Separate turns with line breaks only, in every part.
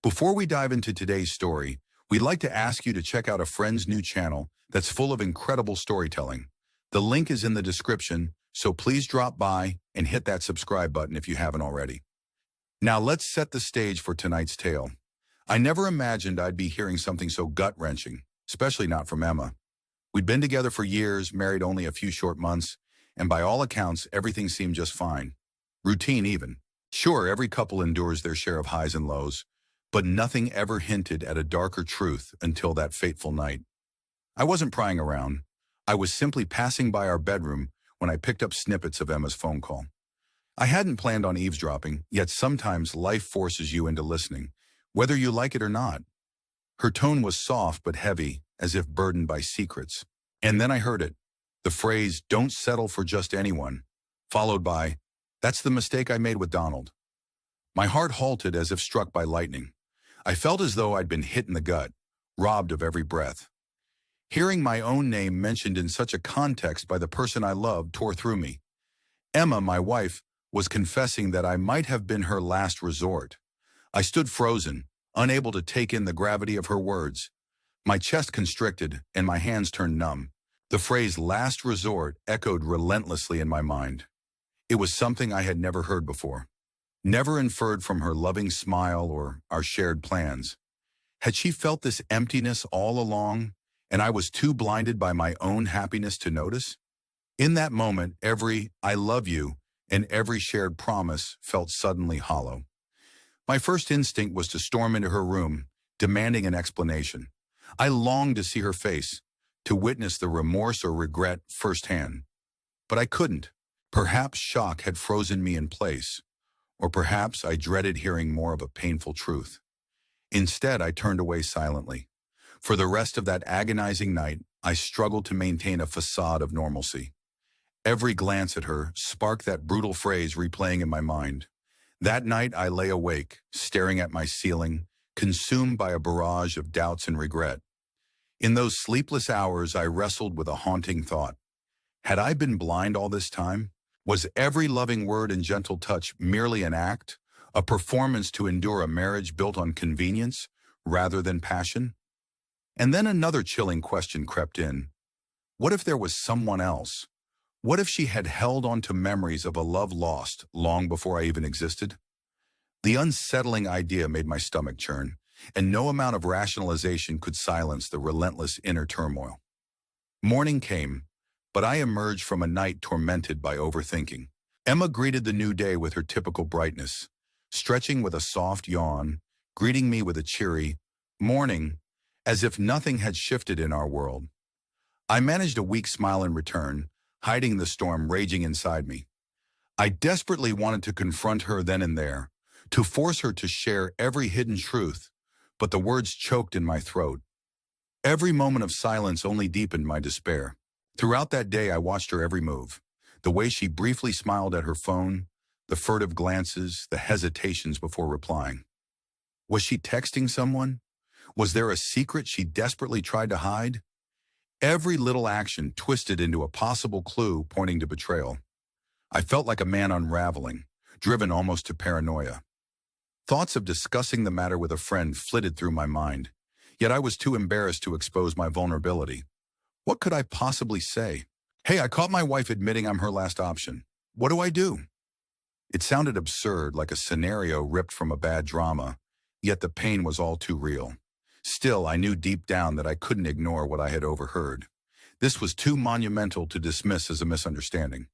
Before we dive into today's story, we'd like to ask you to check out a friend's new channel that's full of incredible storytelling. The link is in the description, so please drop by and hit that subscribe button if you haven't already. Now let's set the stage for tonight's tale. I never imagined I'd be hearing something so gut-wrenching, especially not from Emma. We'd been together for years, married only a few short months, and by all accounts, everything seemed just fine. Routine even. Sure, every couple endures their share of highs and lows, but nothing ever hinted at a darker truth until that fateful night. I wasn't prying around. I was simply passing by our bedroom when I picked up snippets of Emma's phone call. I hadn't planned on eavesdropping, yet sometimes life forces you into listening, whether you like it or not. Her tone was soft but heavy, as if burdened by secrets. And then I heard it, the phrase, "Don't settle for just anyone," followed by, "That's the mistake I made with Donald." My heart halted as if struck by lightning. I felt as though I'd been hit in the gut, robbed of every breath. Hearing my own name mentioned in such a context by the person I loved tore through me. Emma, my wife, was confessing that I might have been her last resort. I stood frozen, unable to take in the gravity of her words. My chest constricted and my hands turned numb. The phrase "last resort" echoed relentlessly in my mind. It was something I had never heard before. Never inferred from her loving smile or our shared plans. Had she felt this emptiness all along, and I was too blinded by my own happiness to notice? In that moment, every "I love you" and every shared promise felt suddenly hollow. My first instinct was to storm into her room, demanding an explanation. I longed to see her face, to witness the remorse or regret firsthand. But I couldn't. Perhaps shock had frozen me in place. Or perhaps I dreaded hearing more of a painful truth. Instead, I turned away silently. For the rest of that agonizing night, I struggled to maintain a facade of normalcy. Every glance at her sparked that brutal phrase replaying in my mind. That night, I lay awake, staring at my ceiling, consumed by a barrage of doubts and regret. In those sleepless hours, I wrestled with a haunting thought. Had I been blind all this time? Was every loving word and gentle touch merely an act, a performance to endure a marriage built on convenience rather than passion? And then another chilling question crept in. What if there was someone else? What if she had held on to memories of a love lost long before I even existed? The unsettling idea made my stomach churn, and no amount of rationalization could silence the relentless inner turmoil. Morning came, but I emerged from a night tormented by overthinking. Emma greeted the new day with her typical brightness, stretching with a soft yawn, greeting me with a cheery "morning," as if nothing had shifted in our world. I managed a weak smile in return, hiding the storm raging inside me. I desperately wanted to confront her then and there, to force her to share every hidden truth, but the words choked in my throat. Every moment of silence only deepened my despair. Throughout that day, I watched her every move. The way she briefly smiled at her phone, the furtive glances, the hesitations before replying. Was she texting someone? Was there a secret she desperately tried to hide? Every little action twisted into a possible clue pointing to betrayal. I felt like a man unraveling, driven almost to paranoia. Thoughts of discussing the matter with a friend flitted through my mind, yet I was too embarrassed to expose my vulnerability. What could I possibly say? "Hey, I caught my wife admitting I'm her last option. What do I do?" It sounded absurd, like a scenario ripped from a bad drama, yet the pain was all too real. Still, I knew deep down that I couldn't ignore what I had overheard. This was too monumental to dismiss as a misunderstanding.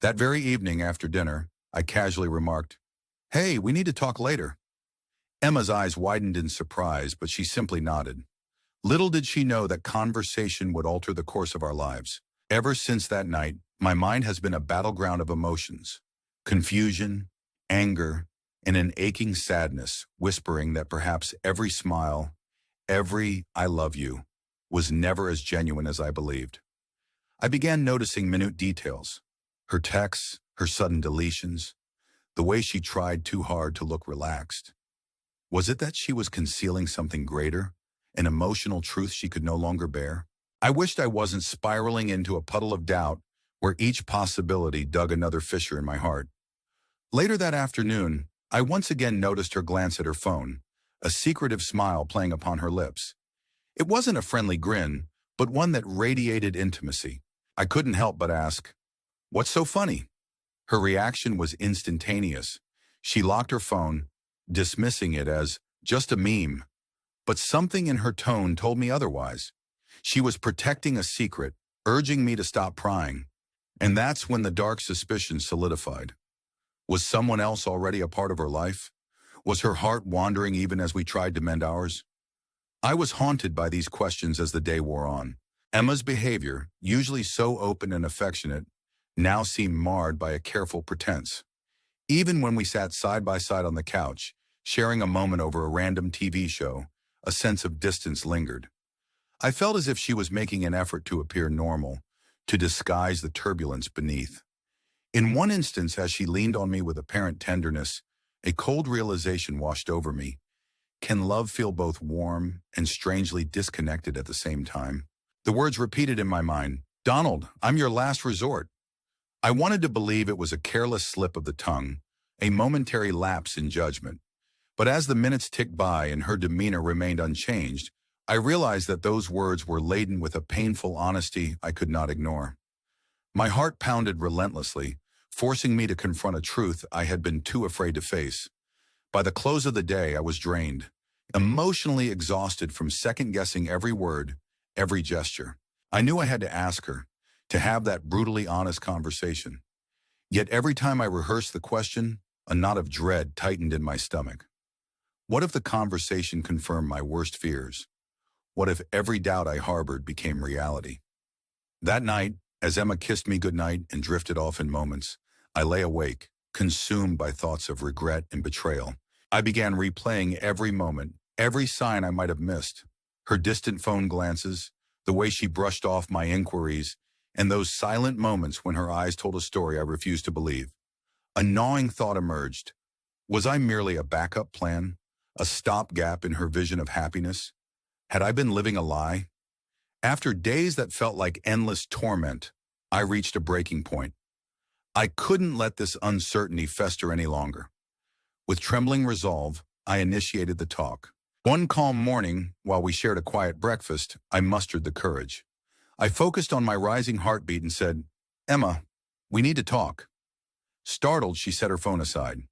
That very evening after dinner, I casually remarked, "Hey, we need to talk later." Emma's eyes widened in surprise, but she simply nodded. Little did she know that conversation would alter the course of our lives. Ever since that night, my mind has been a battleground of emotions. Confusion, anger, and an aching sadness, whispering that perhaps every smile, every "I love you," was never as genuine as I believed. I began noticing minute details. Her texts, her sudden deletions, the way she tried too hard to look relaxed. Was it that she was concealing something greater? An emotional truth she could no longer bear? I wished I wasn't spiraling into a puddle of doubt where each possibility dug another fissure in my heart. Later that afternoon, I once again noticed her glance at her phone, a secretive smile playing upon her lips. It wasn't a friendly grin, but one that radiated intimacy. I couldn't help but ask, "What's so funny?" Her reaction was instantaneous. She locked her phone, dismissing it as just a meme, but something in her tone told me otherwise. She was protecting a secret, urging me to stop prying. And that's when the dark suspicion solidified. Was someone else already a part of her life? Was her heart wandering even as we tried to mend ours? I was haunted by these questions as the day wore on. Emma's behavior, usually so open and affectionate, now seemed marred by a careful pretense. Even when we sat side by side on the couch, sharing a moment over a random TV show, a sense of distance lingered. I felt as if she was making an effort to appear normal, to disguise the turbulence beneath. In one instance, as she leaned on me with apparent tenderness, a cold realization washed over me. Can love feel both warm and strangely disconnected at the same time? The words repeated in my mind, "Donald, I'm your last resort." I wanted to believe it was a careless slip of the tongue, a momentary lapse in judgment. But as the minutes ticked by and her demeanor remained unchanged, I realized that those words were laden with a painful honesty I could not ignore. My heart pounded relentlessly, forcing me to confront a truth I had been too afraid to face. By the close of the day, I was drained, emotionally exhausted from second-guessing every word, every gesture. I knew I had to ask her, to have that brutally honest conversation. Yet every time I rehearsed the question, a knot of dread tightened in my stomach. What if the conversation confirmed my worst fears? What if every doubt I harbored became reality? That night, as Emma kissed me goodnight and drifted off in moments, I lay awake, consumed by thoughts of regret and betrayal. I began replaying every moment, every sign I might have missed. Her distant phone glances, the way she brushed off my inquiries, and those silent moments when her eyes told a story I refused to believe. A gnawing thought emerged. Was I merely a backup plan? A stopgap in her vision of happiness? Had I been living a lie? After days that felt like endless torment, I reached a breaking point. I couldn't let this uncertainty fester any longer. With trembling resolve, I initiated the talk. One calm morning, while we shared a quiet breakfast, I mustered the courage. I focused on my rising heartbeat and said, "Emma, we need to talk." Startled, she set her phone aside.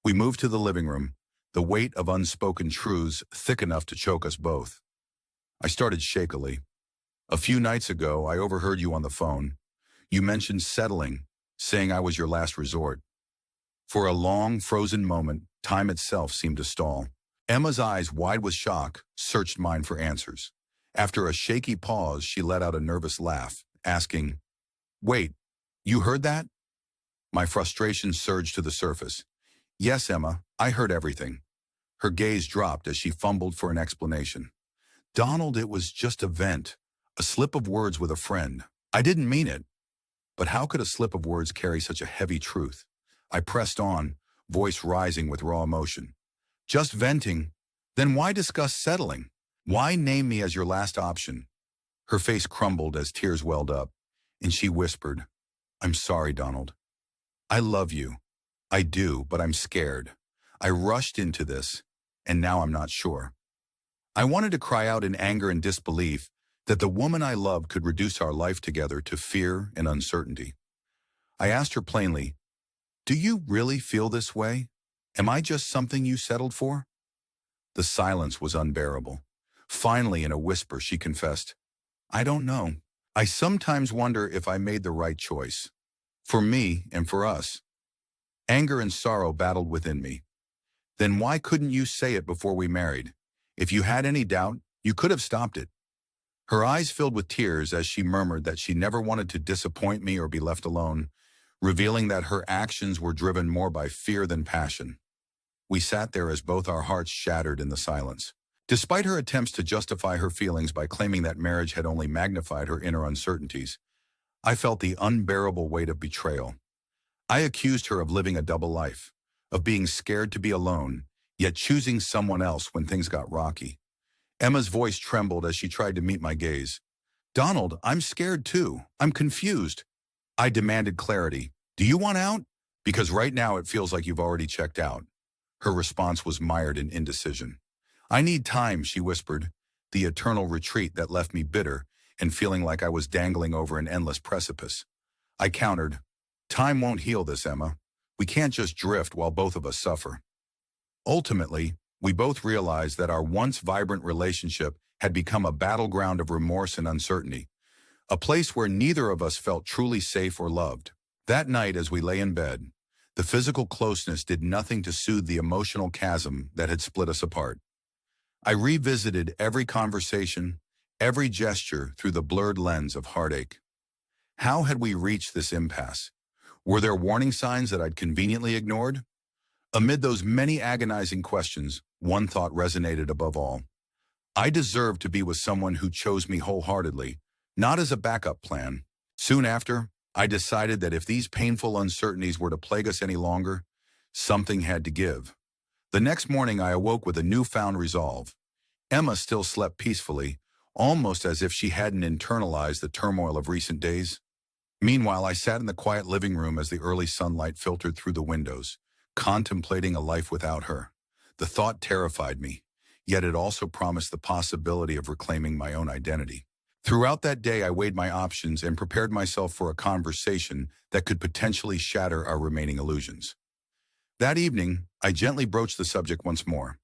We moved to the living room, the weight of unspoken truths thick enough to choke us both. I started shakily. "A few nights ago, I overheard you on the phone. You mentioned settling, saying I was your last resort." For a long, frozen moment, time itself seemed to stall. Emma's eyes, wide with shock, searched mine for answers. After a shaky pause, she let out a nervous laugh, asking, "Wait, you heard that?" My frustration surged to the surface. "Yes, Emma, I heard everything." Her gaze dropped as she fumbled for an explanation. "Donald, it was just a vent, a slip of words with a friend. I didn't mean it." But how could a slip of words carry such a heavy truth? I pressed on, voice rising with raw emotion. "Just venting? Then why discuss settling? Why name me as your last option?" Her face crumbled as tears welled up, and she whispered, "I'm sorry, Donald. I love you. I do, but I'm scared. I rushed into this, and now I'm not sure." I wanted to cry out in anger and disbelief that the woman I loved could reduce our life together to fear and uncertainty. I asked her plainly, "Do you really feel this way? Am I just something you settled for?" The silence was unbearable. Finally, in a whisper, she confessed, "I don't know. I sometimes wonder if I made the right choice. For me and for us." Anger and sorrow battled within me. "Then why couldn't you say it before we married? If you had any doubt, you could have stopped it." Her eyes filled with tears as she murmured that she never wanted to disappoint me or be left alone, revealing that her actions were driven more by fear than passion. We sat there as both our hearts shattered in the silence. Despite her attempts to justify her feelings by claiming that marriage had only magnified her inner uncertainties, I felt the unbearable weight of betrayal. I accused her of living a double life, of being scared to be alone, yet choosing someone else when things got rocky. Emma's voice trembled as she tried to meet my gaze. "Donald, I'm scared too. I'm confused." I demanded clarity. "Do you want out? Because right now it feels like you've already checked out." Her response was mired in indecision. I need time, she whispered, the eternal retreat that left me bitter and feeling like I was dangling over an endless precipice. I countered, time won't heal this, Emma. We can't just drift while both of us suffer. Ultimately, we both realized that our once vibrant relationship had become a battleground of remorse and uncertainty, a place where neither of us felt truly safe or loved. That night, as we lay in bed, the physical closeness did nothing to soothe the emotional chasm that had split us apart. I revisited every conversation, every gesture through the blurred lens of heartache. How had we reached this impasse? Were there warning signs that I'd conveniently ignored? Amid those many agonizing questions, one thought resonated above all. I deserved to be with someone who chose me wholeheartedly, not as a backup plan. Soon after, I decided that if these painful uncertainties were to plague us any longer, something had to give. The next morning I awoke with a newfound resolve. Emma still slept peacefully, almost as if she hadn't internalized the turmoil of recent days. Meanwhile, I sat in the quiet living room as the early sunlight filtered through the windows, contemplating a life without her. The thought terrified me, yet it also promised the possibility of reclaiming my own identity. Throughout that day, I weighed my options and prepared myself for a conversation that could potentially shatter our remaining illusions. That evening, I gently broached the subject once more.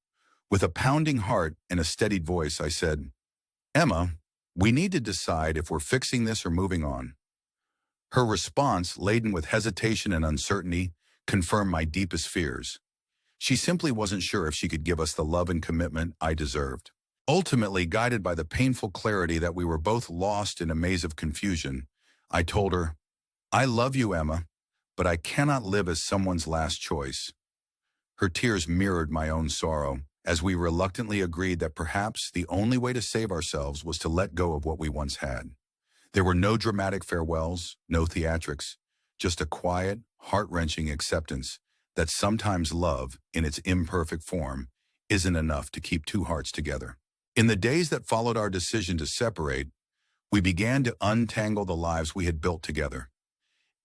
With a pounding heart and a steadied voice, I said, Emma, we need to decide if we're fixing this or moving on. Her response, laden with hesitation and uncertainty, confirmed my deepest fears. She simply wasn't sure if she could give us the love and commitment I deserved. Ultimately, guided by the painful clarity that we were both lost in a maze of confusion, I told her, I love you, Emma, but I cannot live as someone's last choice. Her tears mirrored my own sorrow, as we reluctantly agreed that perhaps the only way to save ourselves was to let go of what we once had. There were no dramatic farewells, no theatrics, just a quiet, heart-wrenching acceptance that sometimes love, in its imperfect form, isn't enough to keep two hearts together. In the days that followed our decision to separate, we began to untangle the lives we had built together.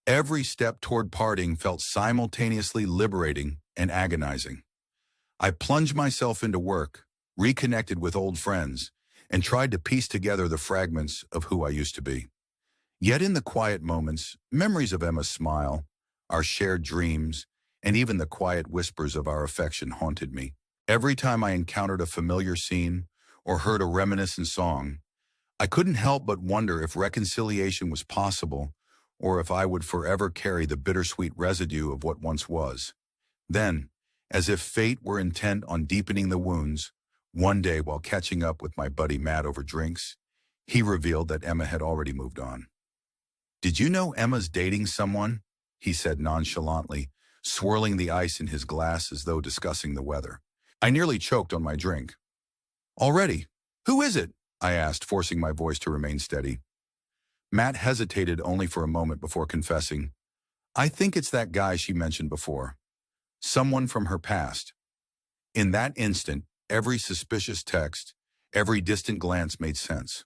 Every step toward parting felt simultaneously liberating and agonizing. I plunged myself into work, reconnected with old friends, and tried to piece together the fragments of who I used to be. Yet in the quiet moments, memories of Emma's smile, our shared dreams, and even the quiet whispers of our affection haunted me. Every time I encountered a familiar scene or heard a reminiscent song, I couldn't help but wonder if reconciliation was possible or if I would forever carry the bittersweet residue of what once was. Then, as if fate were intent on deepening the wounds, one day while catching up with my buddy Matt over drinks, he revealed that Emma had already moved on. Did you know Emma's dating someone? He said nonchalantly, swirling the ice in his glass as though discussing the weather. I nearly choked on my drink. Already? Who is it? I asked, forcing my voice to remain steady. Matt hesitated only for a moment before confessing, I think it's that guy she mentioned before. Someone from her past. In that instant, every suspicious text, every distant glance made sense.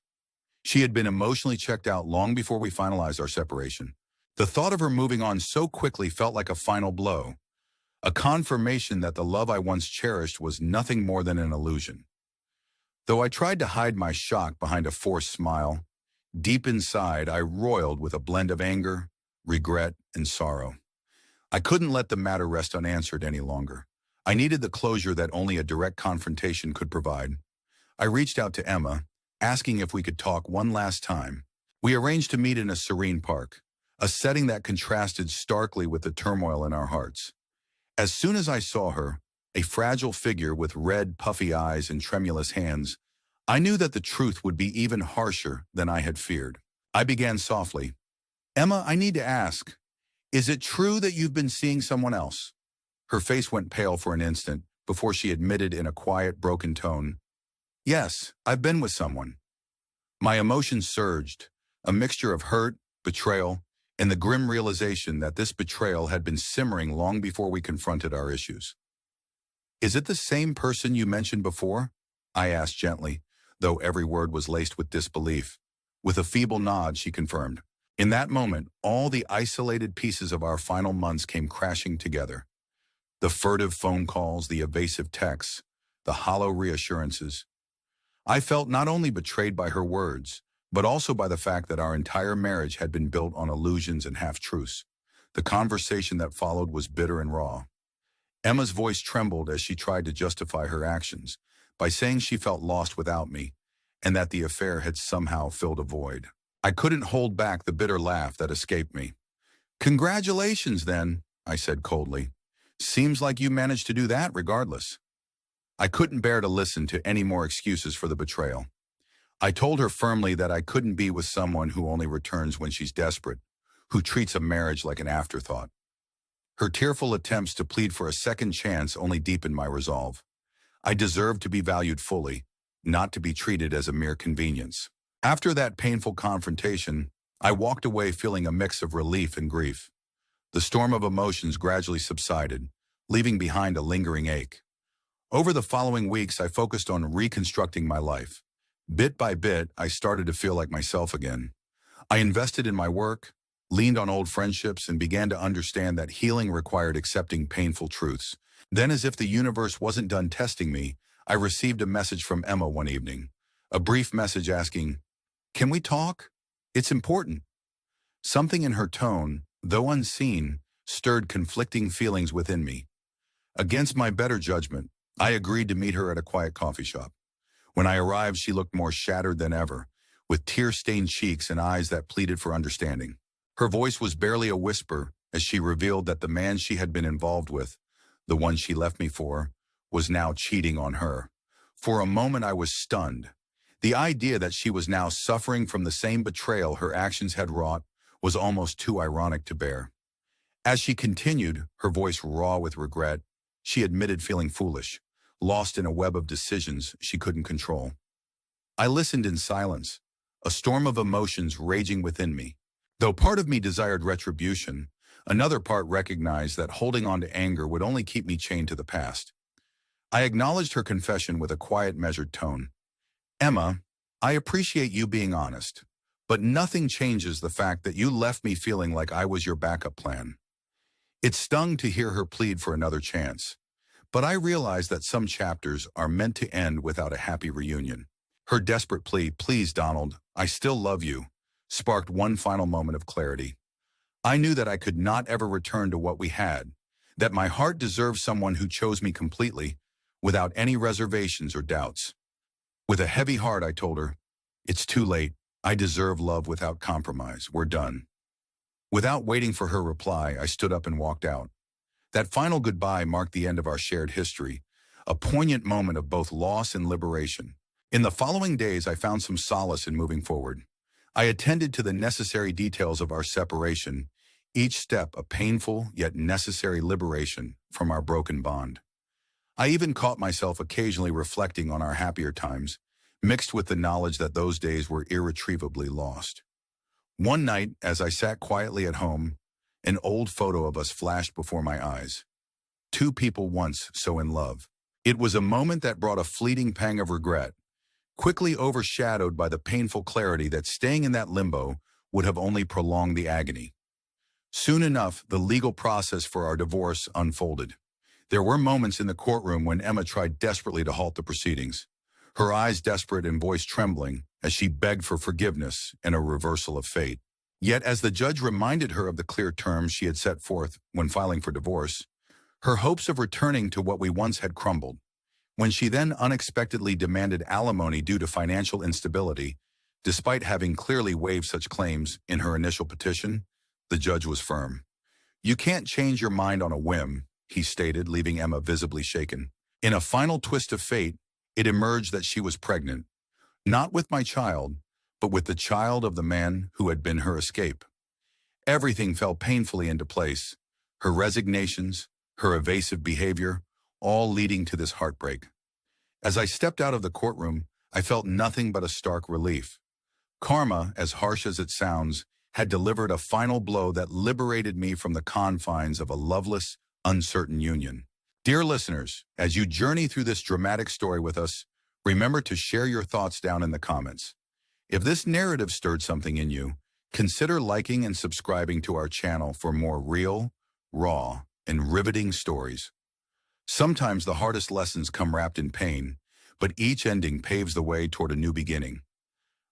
She had been emotionally checked out long before we finalized our separation. The thought of her moving on so quickly felt like a final blow, a confirmation that the love I once cherished was nothing more than an illusion. Though I tried to hide my shock behind a forced smile, deep inside I roiled with a blend of anger, regret, and sorrow. I couldn't let the matter rest unanswered any longer. I needed the closure that only a direct confrontation could provide. I reached out to Emma, asking if we could talk one last time. We arranged to meet in a serene park, a setting that contrasted starkly with the turmoil in our hearts. As soon as I saw her, a fragile figure with red, puffy eyes and tremulous hands, I knew that the truth would be even harsher than I had feared. I began softly, Emma, I need to ask, is it true that you've been seeing someone else? Her face went pale for an instant before she admitted in a quiet, broken tone, Yes, I've been with someone. My emotions surged, a mixture of hurt, betrayal, and the grim realization that this betrayal had been simmering long before we confronted our issues. Is it the same person you mentioned before? I asked gently, though every word was laced with disbelief. With a feeble nod, she confirmed. In that moment, all the isolated pieces of our final months came crashing together. The furtive phone calls, the evasive texts, the hollow reassurances. I felt not only betrayed by her words, but also by the fact that our entire marriage had been built on illusions and half-truths. The conversation that followed was bitter and raw. Emma's voice trembled as she tried to justify her actions by saying she felt lost without me and that the affair had somehow filled a void. I couldn't hold back the bitter laugh that escaped me. "Congratulations, then," I said coldly. "Seems like you managed to do that regardless." I couldn't bear to listen to any more excuses for the betrayal. I told her firmly that I couldn't be with someone who only returns when she's desperate, who treats a marriage like an afterthought. Her tearful attempts to plead for a second chance only deepened my resolve. I deserved to be valued fully, not to be treated as a mere convenience. After that painful confrontation, I walked away feeling a mix of relief and grief. The storm of emotions gradually subsided, leaving behind a lingering ache. Over the following weeks, I focused on reconstructing my life. Bit by bit, I started to feel like myself again. I invested in my work, leaned on old friendships, and began to understand that healing required accepting painful truths. Then, as if the universe wasn't done testing me, I received a message from Emma one evening. A brief message asking, "Can we talk? It's important." Something in her tone, though unseen, stirred conflicting feelings within me. Against my better judgment, I agreed to meet her at a quiet coffee shop. When I arrived, she looked more shattered than ever, with tear-stained cheeks and eyes that pleaded for understanding. Her voice was barely a whisper as she revealed that the man she had been involved with, the one she left me for, was now cheating on her. For a moment, I was stunned. The idea that she was now suffering from the same betrayal her actions had wrought was almost too ironic to bear. As she continued, her voice raw with regret, she admitted feeling foolish, lost in a web of decisions she couldn't control. I listened in silence, a storm of emotions raging within me. Though part of me desired retribution, another part recognized that holding on to anger would only keep me chained to the past. I acknowledged her confession with a quiet, measured tone. "Emma, I appreciate you being honest, but nothing changes the fact that you left me feeling like I was your backup plan." It stung to hear her plead for another chance, but I realized that some chapters are meant to end without a happy reunion. Her desperate plea, "Please, Donald, I still love you," sparked one final moment of clarity. I knew that I could not ever return to what we had, that my heart deserved someone who chose me completely, without any reservations or doubts. With a heavy heart, I told her, "It's too late. I deserve love without compromise. We're done." Without waiting for her reply, I stood up and walked out. That final goodbye marked the end of our shared history, a poignant moment of both loss and liberation. In the following days, I found some solace in moving forward. I attended to the necessary details of our separation, each step a painful yet necessary liberation from our broken bond. I even caught myself occasionally reflecting on our happier times, mixed with the knowledge that those days were irretrievably lost. One night, as I sat quietly at home, an old photo of us flashed before my eyes. Two people once so in love. It was a moment that brought a fleeting pang of regret, quickly overshadowed by the painful clarity that staying in that limbo would have only prolonged the agony. Soon enough, the legal process for our divorce unfolded. There were moments in the courtroom when Emma tried desperately to halt the proceedings, her eyes desperate and voice trembling as she begged for forgiveness and a reversal of fate. Yet as the judge reminded her of the clear terms she had set forth when filing for divorce, her hopes of returning to what we once had crumbled. When she then unexpectedly demanded alimony due to financial instability, despite having clearly waived such claims in her initial petition, the judge was firm. "You can't change your mind on a whim," he stated, leaving Emma visibly shaken. In a final twist of fate, it emerged that she was pregnant, not with my child, but with the child of the man who had been her escape. Everything fell painfully into place, her resignations, her evasive behavior, all leading to this heartbreak. As I stepped out of the courtroom, I felt nothing but a stark relief. Karma, as harsh as it sounds, had delivered a final blow that liberated me from the confines of a loveless, uncertain union. Dear listeners, as you journey through this dramatic story with us, remember to share your thoughts down in the comments. If this narrative stirred something in you, consider liking and subscribing to our channel for more real, raw, and riveting stories. Sometimes the hardest lessons come wrapped in pain, but each ending paves the way toward a new beginning.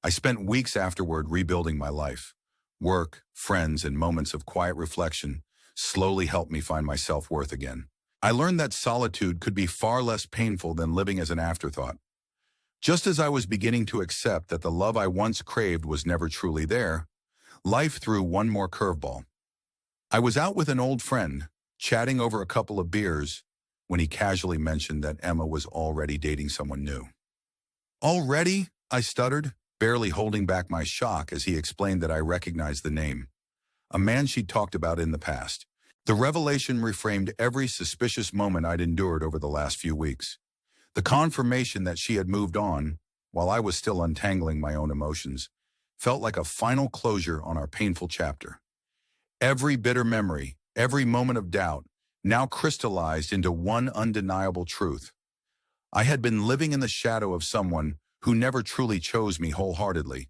I spent weeks afterward rebuilding my life. Work, friends, and moments of quiet reflection slowly helped me find my self-worth again. I learned that solitude could be far less painful than living as an afterthought. Just as I was beginning to accept that the love I once craved was never truly there, life threw one more curveball. I was out with an old friend, chatting over a couple of beers, when he casually mentioned that Emma was already dating someone new. Already? I stuttered, barely holding back my shock as he explained that I recognized the name. A man she'd talked about in the past. The revelation reframed every suspicious moment I'd endured over the last few weeks. The confirmation that she had moved on, while I was still untangling my own emotions, felt like a final closure on our painful chapter. Every bitter memory, every moment of doubt, now crystallized into one undeniable truth. I had been living in the shadow of someone who never truly chose me wholeheartedly.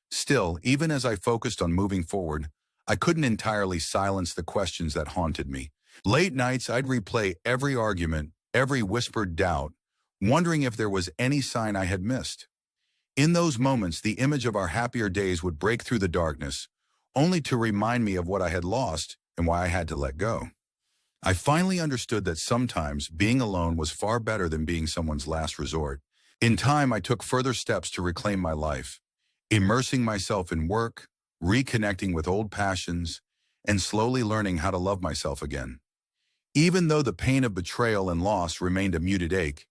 Still, even as I focused on moving forward, I couldn't entirely silence the questions that haunted me. Late nights, I'd replay every argument, every whispered doubt, wondering if there was any sign I had missed. In those moments, the image of our happier days would break through the darkness, only to remind me of what I had lost and why I had to let go. I finally understood that sometimes being alone was far better than being someone's last resort. In time, I took further steps to reclaim my life, immersing myself in work, reconnecting with old passions, and slowly learning how to love myself again. Even though the pain of betrayal and loss remained a muted ache,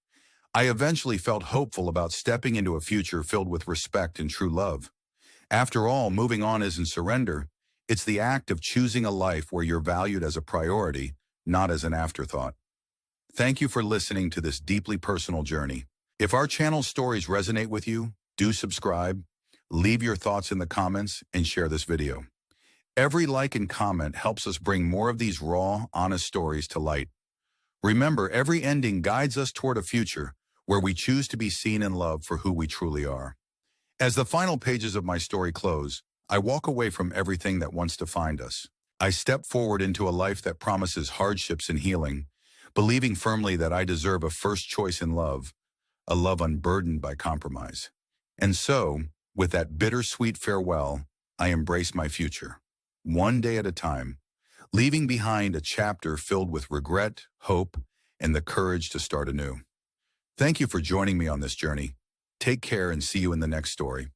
I eventually felt hopeful about stepping into a future filled with respect and true love. After all, moving on isn't surrender. It's the act of choosing a life where you're valued as a priority, not as an afterthought. Thank you for listening to this deeply personal journey. If our channel's stories resonate with you, do subscribe, leave your thoughts in the comments, and share this video. Every like and comment helps us bring more of these raw, honest stories to light. Remember, every ending guides us toward a future where we choose to be seen and loved for who we truly are. As the final pages of my story close, I walk away from everything that once defined us. I step forward into a life that promises hardships and healing, believing firmly that I deserve a first choice in love, a love unburdened by compromise. And so, with that bittersweet farewell, I embrace my future, one day at a time, leaving behind a chapter filled with regret, hope, and the courage to start anew. Thank you for joining me on this journey. Take care and see you in the next story.